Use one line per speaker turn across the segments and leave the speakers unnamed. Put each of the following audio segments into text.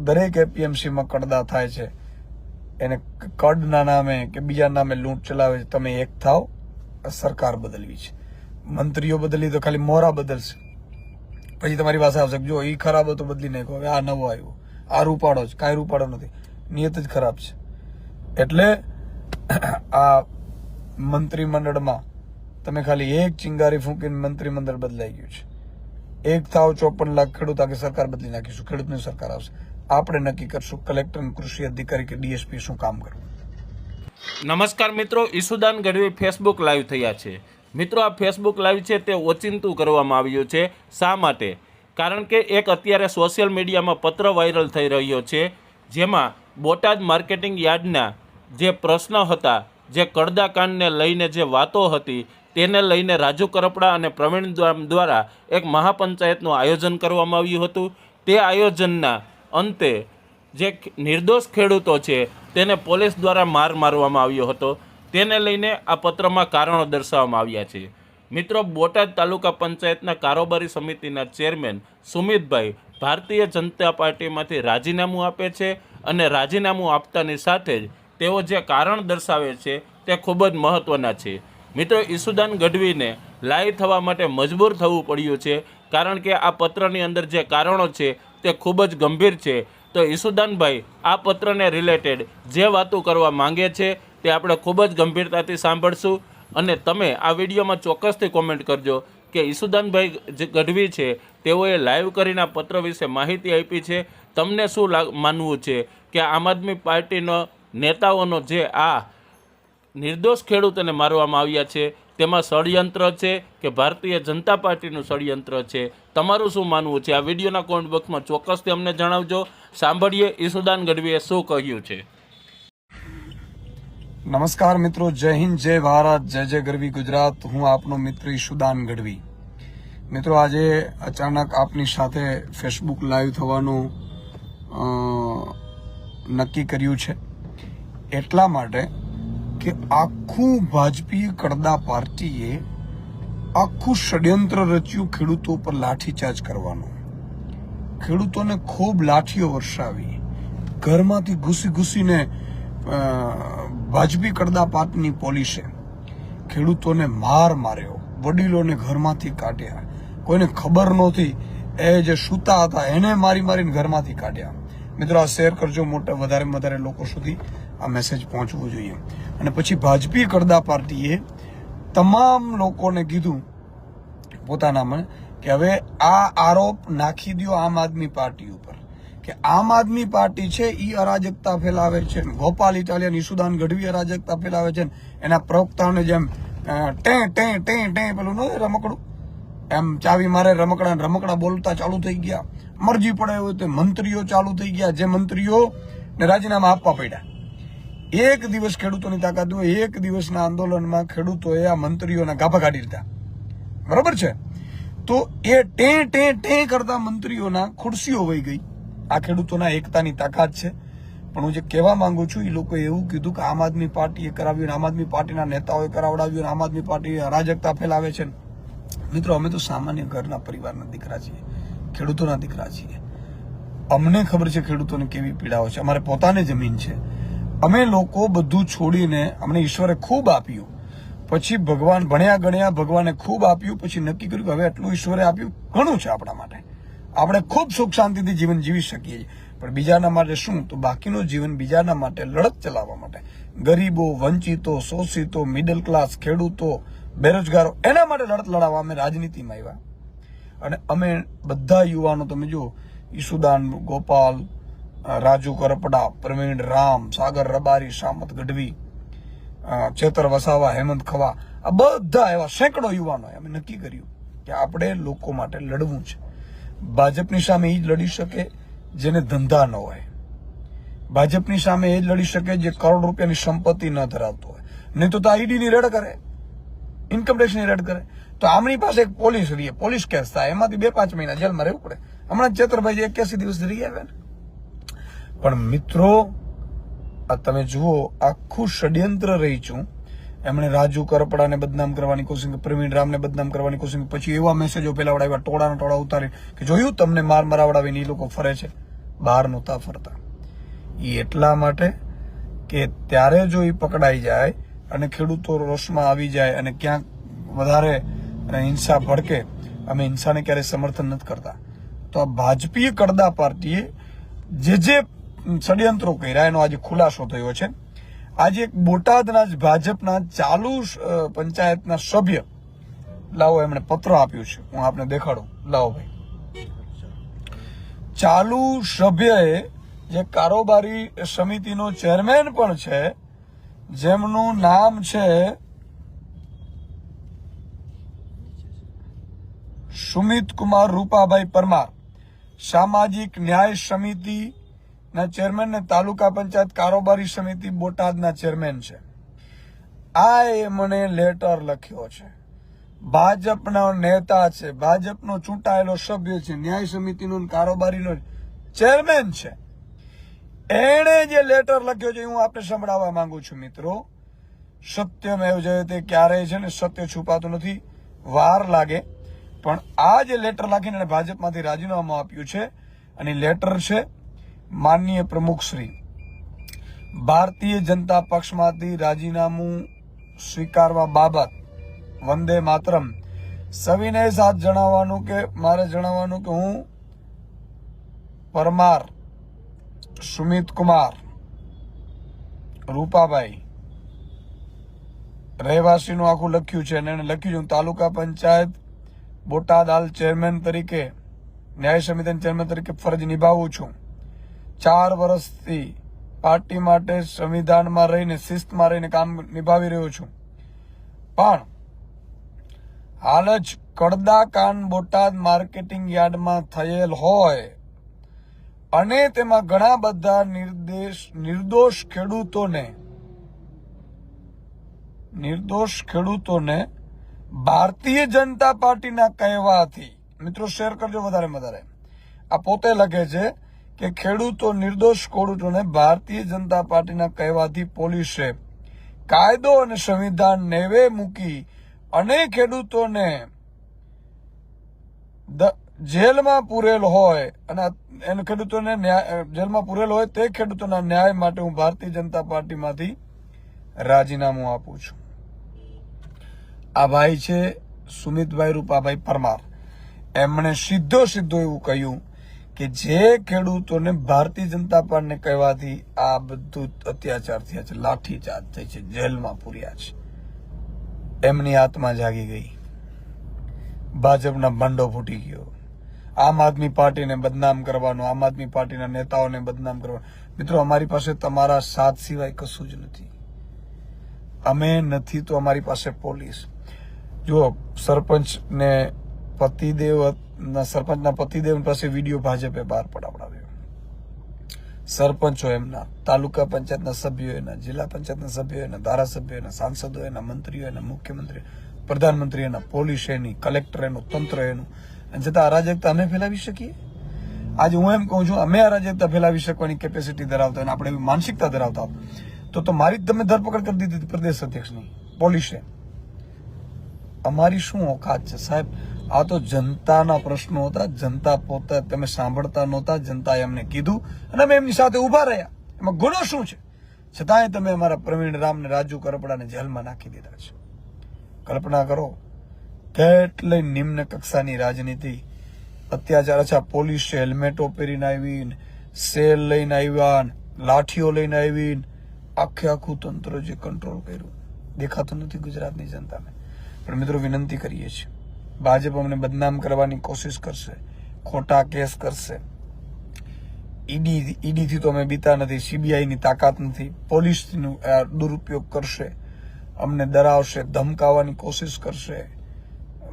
દરેક એપીએમસીમાં કડદા થાય છે, એને કડના નામે કે બીજા નામે લૂંટ ચલાવે છે. તમે એક થાવ, સરકાર બદલવી છે, મંત્રીઓ બદલી તો ખાલી મોરા બદલશે, પછી તમારી પાસે આવશે જો એ ખરાબ હતો બદલી નાખો, હવે આ નવો આવ્યો, આ રૂપાડો છે, કાંઈ રૂપાડો નથી, નિયત જ ખરાબ છે. એટલે આ મંત્રીમંડળમાં તમે ખાલી એક ચિંગારી ફૂંકીને મંત્રીમંડળ બદલાઈ ગયું છે. એક થાવ 54 લાખ ખેડૂત આગે સરકાર બદલી નાખીશું, ખેડૂતની સરકાર આવશે. આપણે નક્કી કરશું કલેક્ટર, કૃષિ અધિકારી કે ડીએસપી શું કામ કરવું.
નમસ્કાર મિત્રો, ઈસુદાન ગઢવી ફેસબુક લાઈવ થયા છે. મિત્રો, આ ફેસબુક લાઈવ છે તે ઓચિંતું કરવામાં આવ્યું છે. શા માટે? કારણ કે એક અત્યારે સોશિયલ મીડિયામાં પત્ર વાયરલ થઈ રહ્યો છે, જેમાં બોટાદ માર્કેટિંગ યાર્ડના જે પ્રશ્ન હતા, જે કડદા કાંડને લઈને જે વાતો હતી, તેને લઈને રાજુ કરપડા અને પ્રવીણ દ્વારા એક મહાપંચાયતનું આયોજન કરવામાં આવ્યું હતું. તે આયોજનના અંતે જે નિર્દોષ ખેડૂતો છે તેને પોલીસ દ્વારા મારવામાં આવ્યો હતો. તેને લઈને આ પત્રમાં કારણો દર્શાવવામાં આવ્યા છે. મિત્રો, બોટાદ તાલુકા પંચાયતના કારોબારી સમિતિના ચેરમેન સુમિતભાઈ ભારતીય જનતા પાર્ટીમાંથી રાજીનામું આપે છે અને રાજીનામું આપતાની સાથે જ તેઓ જે કારણ દર્શાવે છે તે ખૂબ જ મહત્ત્વના છે. મિત્રો, ઈસુદાન ગઢવીને લાઈવ થવા માટે મજબૂર થવું પડ્યું છે, કારણ કે આ પત્રની અંદર જે કારણો છે તે ખૂબ જ ગંભીર છે. તો ઈસુદાનભાઈ આ પત્રને રિલેટેડ જે વાતો કરવા માંગે છે તે આપણે ખૂબ જ ગંભીરતાથી સાંભળશું. અને તમે આ વિડીયોમાં ચોક્કસથી કોમેન્ટ કરજો કે ઈસુદાનભાઈ જે ગઢવી છે તેઓએ લાઈવ કરીને આ પત્ર વિશે માહિતી આપી છે. તમને શું માનવું છે કે આમ આદમી પાર્ટીનો નેતાઓનો જે આ નિર્દોષ ખેડૂતોને મારવામાં આવ્યા છે તેમાં ષડયંત્ર છે કે ભારતીય જનતા પાર્ટીનું ષડયંત્ર છે? તમારું શું માનવું છે? આ વિડીયોના કોમેન્ટ બોક્સમાં ચોક્કસથી અમને જણાવજો. સાંભળીએ ઈસુદાન ગઢવીએ શું કહ્યું છે.
નમસ્કાર મિત્રો, જય હિન્દ, જય ભારત, જય જય ગરવી ગુજરાત. હું આપનો મિત્ર ઈસુદાન ગઢવી. મિત્રો, આજે અચાનક આપની સાથે ફેસબુક લાઈવ થવાનું નક્કી કર્યું છે એટલા માટે કે આખું ભાજપી કડદા પાર્ટીએ આખું ષડયંત્ર રચ્યું ખેડૂતો પર લાઠીચાર્જ કરવાનું. ખેડૂતોને ખૂબ લાઠીઓ વર્ષાવી, ઘરમાંથી ઘૂસીને ભાજપી કડદા પાર્ટીની પોલીસે ખેડૂતોને માર્યો, વડીલોને ઘરમાંથી કાઢ્યા, કોઈને ખબર નહોતી એ જે સૂતા હતા એને મારીને ઘરમાંથી કાઢ્યા. મિત્રો, આ શેર કરજો, વધારેમાં વધારે લોકો સુધી આ મેસેજ પહોંચવો જોઈએ. અને પછી ભાજપી કડદા પાર્ટીએ તમામ લોકોને કીધું પોતાનામાં કે હવે આ આરોપ નાખી દો આમ આદમી પાર્ટી ઉપર કે આમ આદમી પાર્ટી છે એ અરાજકતા ફેલાવે છે, ગોપાલ ઇટાલિયન ઈસુદાન ગઢવી અરાજકતા ફેલાવે છે. એના પ્રવક્તાઓને જેમ પેલું ન રમકડું એમ ચાવી મારે રમકડા બોલતા ચાલુ થઈ ગયા, મરજી પડે હોય તો મંત્રીઓ ચાલુ થઈ ગયા, જે મંત્રીઓ ને રાજીનામા આપવા પડ્યા. એક દિવસ ખેડૂતોની તાકાત હોય, એક દિવસના આંદોલનમાં ખેડૂતોએ આ મંત્રીઓના ગાભા કાઢી લીધા, બરોબર છે? તો એ ટે કરતા મંત્રીઓના ખુરશીઓ વહી ગઈ. આ ખેડૂતોના એકતાની તાકાત છે. પણ હું જે કહેવા માંગુ છું, એ લોકોએ એવું કીધું કે આમ આદમી પાર્ટીએ કરાવ્યું, આમ આદમી પાર્ટીના નેતાઓએ કરાવડાવ્યું, આમ આદમી પાર્ટી અરાજકતા ફેલાવે છે. મિત્રો, અમે તો સામાન્ય ઘરના પરિવારના દીકરા છીએ, ખેડૂતોના દીકરા છીએ. અમને ખબર છે ખેડૂતોને કેવી પીડાઓ છે. અમારે પોતાની જમીન છે. અમે લોકો બધું છોડીને, અમને ઈશ્વરે ખૂબ આપ્યું, પછી ભગવાન ભણ્યા ગણ્યા, ભગવાને ખૂબ આપ્યું, પછી નક્કી કર્યું કે હવે એટલું ઈશ્વરે આપ્યું ઘણું છે આપણા માટે, આપણે ખૂબ સુખ શાંતિથી જીવન જીવી શકીએ છીએ. પણ બીજાના માટે શું? તો બાકીનું જીવન બીજાના માટે લડત ચલાવવા માટે, ગરીબો, વંચિતો, શોષિતો, મિડલ ક્લાસ, ખેડૂતો, બેરોજગારો, એના માટે લડત લડાવવા અમે રાજનીતિમાં આવ્યા. અને અમે બધા યુવાનો, તમે જુઓ, ઈસુદાન, ગોપાલ, રાજુ કરપડા, પ્રવીણ રામ, સાગર રબારી, સામત ગઢવી, ચેતર વસાવા, હેમંત ખવા, આ બધા એવા સેંકડો યુવાનોએ અમે નક્કી કર્યું કે આપણે લોકો માટે લડવું છે. ભાજપની સામે એ જ લડી શકે જેને ધંધા ન હોય, ભાજપની સામે એ જ લડી શકે જે કરોડ રૂપિયાની સંપત્તિ ન ધરાવતો હોય. નહીં તો ઈડીની રેડ કરે, ઇન્કમટેક્સની રેડ કરે. તો આમની પાસે એક પોલીસ કેસ થાય, એમાંથી 2-5 મહિના જેલમાં રહેવું પડે. હમણાં ચેતરભાઈ 81 દિવસ રહી આવ્યા ને. પણ મિત્રો, આ તમે જુઓ, આખું ષડયંત્ર રહી છું. એમણે રાજુ કરપડાને બદનામ કરવાની કોશિશ, પ્રવીણ રામને બદનામ કરવાની કોશિશ, પછી એવા મેસેજો ફેલાવડાવ્યા, ટોળાના ટોળા ઉતારી કે જોયું તમને મરાવડાવીને એ લોકો ફરે છે, બહાર નહોતા ફરતા. એ એટલા માટે કે ત્યારે જો એ પકડાઈ જાય અને ખેડૂતો રોષમાં આવી જાય અને ક્યાંક વધારે હિંસા ભડકે, અમે હિંસાને ક્યારેય સમર્થન નથી કરતા. તો આ ભાજપીય કડદા પાર્ટીએ જે ષડયંત્રો કર્યા એનો આજે ખુલાસો થયો છે. આજે એક બોટાદના જ ભાજપના ચાલુ પંચાયતના સભ્ય, લાવો એમણે પત્ર આપ્યું છે, હું આપને દેખાડું. લાવો ભાઈ. ચાલુ સભ્યએ જે કારોબારી સમિતિનો ચેરમેન પણ છે, જેમનું નામ છે સુમિત કુમાર રૂપાભાઈ પરમાર, સામાજિક ન્યાય સમિતિના ચેરમેન ને તાલુકા પંચાયત કારોબારી સમિતિ બોટાદના ચેરમેન છે. આ એમણે લેટર લખ્યો છે. ભાજપના નેતા છે, ભાજપનો ચૂંટાયેલો સભ્ય છે, ન્યાય સમિતિનો કારોબારીનો ચેરમેન છે. એણે જે લેટર લખ્યો છે હું આપને સંભળાવવા માંગુ છું. મિત્રો, સત્યમેવ જયતે, ક્યારેય છે ને સત્ય છુપાતું નથી, વાર લાગે. પણ આ જે લેટર લખીને ભાજપમાંથી રાજીનામું આપ્યું છે, અને લેટર છે માનનીય પ્રમુખ શ્રી, ભારતીય જનતા પક્ષમાંથી રાજીનામું સ્વીકારવા બાબત વંદે માતરમ. સવિનય સાથ જણાવવાનું કે મારે જણાવવાનું કે હું પરમાર સુમિત કુમાર રૂપાભાઈ, રહેવાસીનું આખું લખ્યું છે, અને એને લખ્યું છે હું તાલુકા પંચાયત બોટાદ હાલ ચેરમેન તરીકે, ન્યાય સમિતિના ચેરમેન તરીકે ફરજ નિભાવું છું. 4 વર્ષથી પાર્ટી માટે સંવિધાનમાં રહીને, શિસ્તમાં રહીને કામ નિભાવી રહ્યો છું. પણ હાલ જ કડદા કાંડ બોટાદ માર્કેટિંગ યાર્ડમાં થયેલ હોય અને તેમાં ઘણા બધા નિર્દોષ ખેડૂતોને ભારતીય જનતા પાર્ટીના કહેવાથી, મિત્રો શેર કરજો વધારે વધારે, આ પોતે લખે છે કે નિર્દોષ ખેડૂતોને ભારતીય જનતા પાર્ટીના કહેવાથી પોલીસે કાયદો અને સંવિધાન નેવે મૂકી અને ખેડૂતોને જેલમાં પૂરેલ હોય અને એને ખેડૂતોને જેલમાં પૂરેલ હોય તે ખેડૂતોના ન્યાય માટે હું ભારતીય જનતા પાર્ટીમાંથી રાજીનામું આપું છું. આ ભાઈ છે સુમિતભાઈ રૂપાભાઈ પરમાર. એમણે સીધો એવું કહ્યું કે જે ખેડૂતોને ભારતીય જનતા પાર્ટીને કહેવાથી આ બધું અત્યાચાર થયા છે, લાઠીચાર્જ થઈ છે, જેલમાં પૂર્યા છે, એમની આત્મા જાગી ગઈ. ભાજપના ભંડો ફૂટી ગયો. આમ આદમી પાર્ટીને બદનામ કરવાનો, આમ આદમી પાર્ટીના નેતાઓને બદનામ કરવાનો. મિત્રો, અમારી પાસે તમારા સાથ સિવાય કશું જ નથી. અમે નથી તો અમારી પાસે પોલીસ. જો સરપંચના પતિદેવ પાસે વિડીયો ભાજપે બહાર પડાવડાવ્યો. સરપંચો એમના, તાલુકા પંચાયતના સભ્યો એના, જિલ્લા પંચાયતના સભ્યો એના, ધારાસભ્યો એના, સાંસદો એના, મંત્રીઓ એના, મુખ્યમંત્રી, પ્રધાનમંત્રી એના, પોલીસ એની, કલેક્ટર એનું, તંત્ર એનું. અને છતાં અરાજકતા અમે ફેલાવી શકીએ? આજે હું એમ કહું છું, અમે અરાજકતા ફેલાવી શકવાની કેપેસિટી ધરાવતા અને આપણે એવી માનસિકતા ધરાવતા તો મારી તમે ધરપકડ કરી દીધી પ્રદેશ અધ્યક્ષની પોલીસે. અમારી શું ઓકાત છે સાહેબ? આ તો જનતાના પ્રશ્નો હતા. જનતા પોતે તમે સાંભળતા નહોતા. જનતાએ અમને કીધું અને અમે એમની સાથે ઉભા રહ્યા. એમાં ગુનો શું છે? છતાંય તમે અમારા પ્રવીણ રામને, રાજુ કરપડાને જેલમાં નાખી દીધા છે. કલ્પના કરો કેટલી નિમ્ન કક્ષાની રાજનીતિ, અત્યાચાર. અચ્છા, પોલીસે હેલ્મેટો પહેરીને આવીને, સેલ લઈને આવ્યા, લાઠીઓ લઈને આવીને આખું તંત્ર જે કંટ્રોલ કર્યું દેખાતું નથી ગુજરાતની જનતાને. પણ મિત્રો, વિનંતી કરીએ છીએ, ભાજપ અમને બદનામ કરવાની કોશિશ કરશે, ખોટા કેસ કરશે. ઈડીથી તો અમે બીતા નથી, સીબીઆઈની તાકાત નથી, પોલીસનો દુરુપયોગ કરશે, અમને ડરાવશે, ધમકાવવાની કોશિશ કરશે,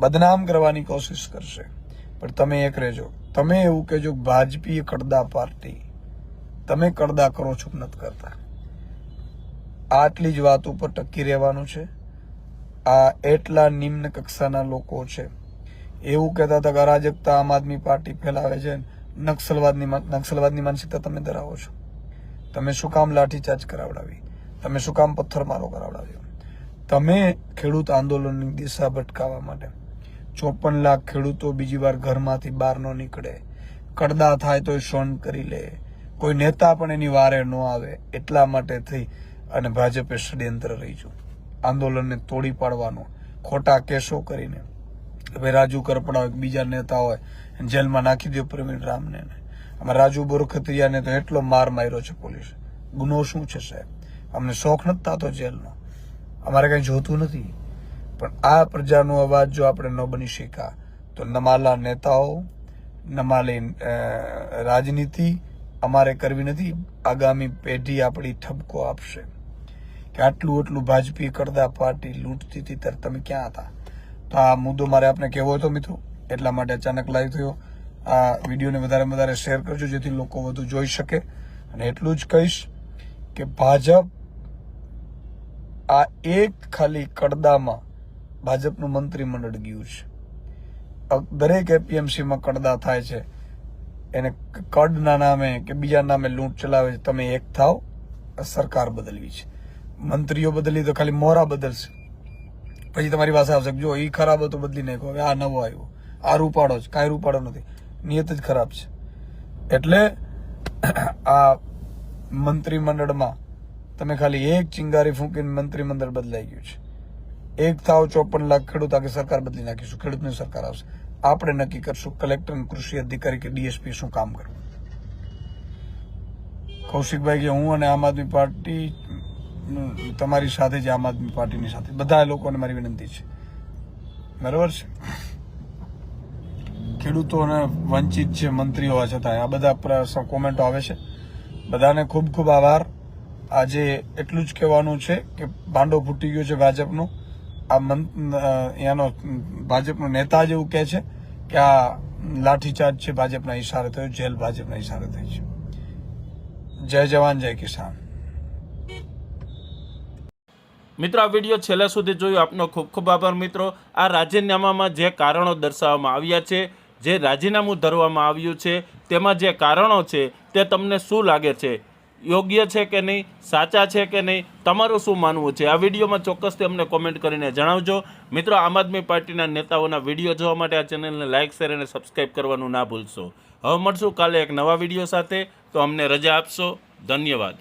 બદનામ કરવાની કોશિશ કરશે. પણ તમે એક રહેજો, તમે એવું કહેજો ભાજપીય કડદા પાર્ટી, તમે કડદા કરો છો નથી કરતા. આટલી જ વાત ઉપર ટકી રહેવાનું છે. આ એટલા નિમ્ન કક્ષાના લોકો છે. એવું કહેતા હતા કે અરાજકતા આમ આદમી પાર્ટી ફેલાવે છે, નક્સલવાદની માનસિકતા તમે ધરાવો છો. તમે શું કામ લાઠીચાર્જ કરાવડાવી? તમે શું કામ પથ્થરમારો કરાવડાવ્યો? તમે ખેડૂત આંદોલનની દિશા ભટકાવવા માટે 54 લાખ ખેડૂતો બીજી વાર ઘરમાંથી બહાર ન નીકળે, કડદા થાય તો સહન કરી લે, કોઈ નેતા પણ એની વારે ન આવે, એટલા માટે થઈ અને ભાજપે ષડયંત્ર રચ્યું આંદોલનને તોડી પાડવાનું, ખોટા કેસો કરીને. હવે રાજુ કરપડા હોય, બીજા નેતા હોય, જેલમાં નાખી દો પ્રવીણ રામને. આમાં રાજુ બોરખત્રિયાને તો એટલો માર માર્યો છે પોલીસે. ગુનો શું છે સાહેબ? અમને શોખ નથી થતો જેલનો, અમારે કઈ જોતું નથી. પણ આ પ્રજાનો અવાજ જો આપણે ન બની શક્યા તો નમાલા નેતાઓ, નમાલી રાજનીતિ અમારે કરવી નથી. આગામી પેઢી આપણી ઠપકો આપશે કે આટલું ભાજપી કરદા પાર્ટી લૂંટતી હતી ત્યારે તમે ક્યાં હતા. તો આ મુદ્દો મારે આપને કહેવો હતો મિત્રો, એટલા માટે અચાનક લાઈવ થયો. આ વિડીયોને વધારે શેર કરજો જેથી લોકો વધુ જોઈ શકે. અને એટલું જ કહીશ કે ભાજપ આ એક ખાલી કડદામાં ભાજપનું મંત્રીમંડળ ગયું છે. દરેક એપીએમસીમાં કડદા થાય છે, એને કડના નામે કે બીજા નામે લૂંટ ચલાવે છે. તમે એક થાવ, સરકાર બદલવી છે, મંત્રીઓ બદલી તો ખાલી મોરા બદલશે, પછી તમારી પાસે આવશે જો એ ખરાબ હતો બદલી નાખો, હવે આ નવો આવ્યો, આ રૂપાડો છે, કાંઈ રૂપાડો નથી, નિયત જ ખરાબ છે. એટલે આ મંત્રીમંડળમાં તમે ખાલી એક ચિંગારી ફૂંકીને મંત્રીમંડળ બદલાઈ ગયું છે. એક થાવ 54 લાખ ખેડૂત આખી સરકાર બદલી નાખીશું, ખેડૂતની સરકાર આવશે. આપણે નક્કી કરશું કલેક્ટર, કૃષિ અધિકારી કે ડીએસપી શું કામ કરવું. કૌશિકભાઈ કે હું અને આમ આદમી પાર્ટી તમારી સાથે જ, આમ આદમી પાર્ટીની સાથે બધા લોકોને મારી વિનંતી છે, બરાબર છે. ખેડૂતોને વંચિત છે મંત્રી હોવા છતાં આ બધા કોમેન્ટો આવે છે. બધાને ખૂબ ખૂબ આભાર. આજે એટલું જ કહેવાનું છે કે ભાંડો ફૂટી ગયો છે ભાજપનો. એનો ભાજપનો નેતા જ એવું કહે છે કે આ લાઠીચાર્જ છે ભાજપના ઈશારે થયો, જેલ ભાજપના ઈશારે થઈ છે. જય જવાન જય કિસાન.
મિત્રો, આ વિડીયો છેલ્લા સુધી જોયો આપનો ખૂબ ખૂબ આભાર. મિત્રો, આ રાજીનામામાં જે કારણો દર્શાવવામાં આવ્યા છે, જે રાજીનામું ધરવામાં આવ્યું છે, તેમાં જે કારણો છે તે તમને શું લાગે છે? યોગ્ય છે કે નહીં, સાચા છે કે નહીં, તમારું શું માનવું છે? આ વિડીયોમાં ચોક્કસથી અમને કોમેન્ટ કરીને જણાવજો. મિત્રો, આમ આદમી પાર્ટીના નેતાઓના વિડીયો જોવા માટે આ ચેનલને લાઇક, શેર અને સબસ્ક્રાઈબ કરવાનું ના ભૂલશો. હવે મળશું કાલે એક નવા વિડીયો સાથે. તો અમને રજા આપશો. ધન્યવાદ.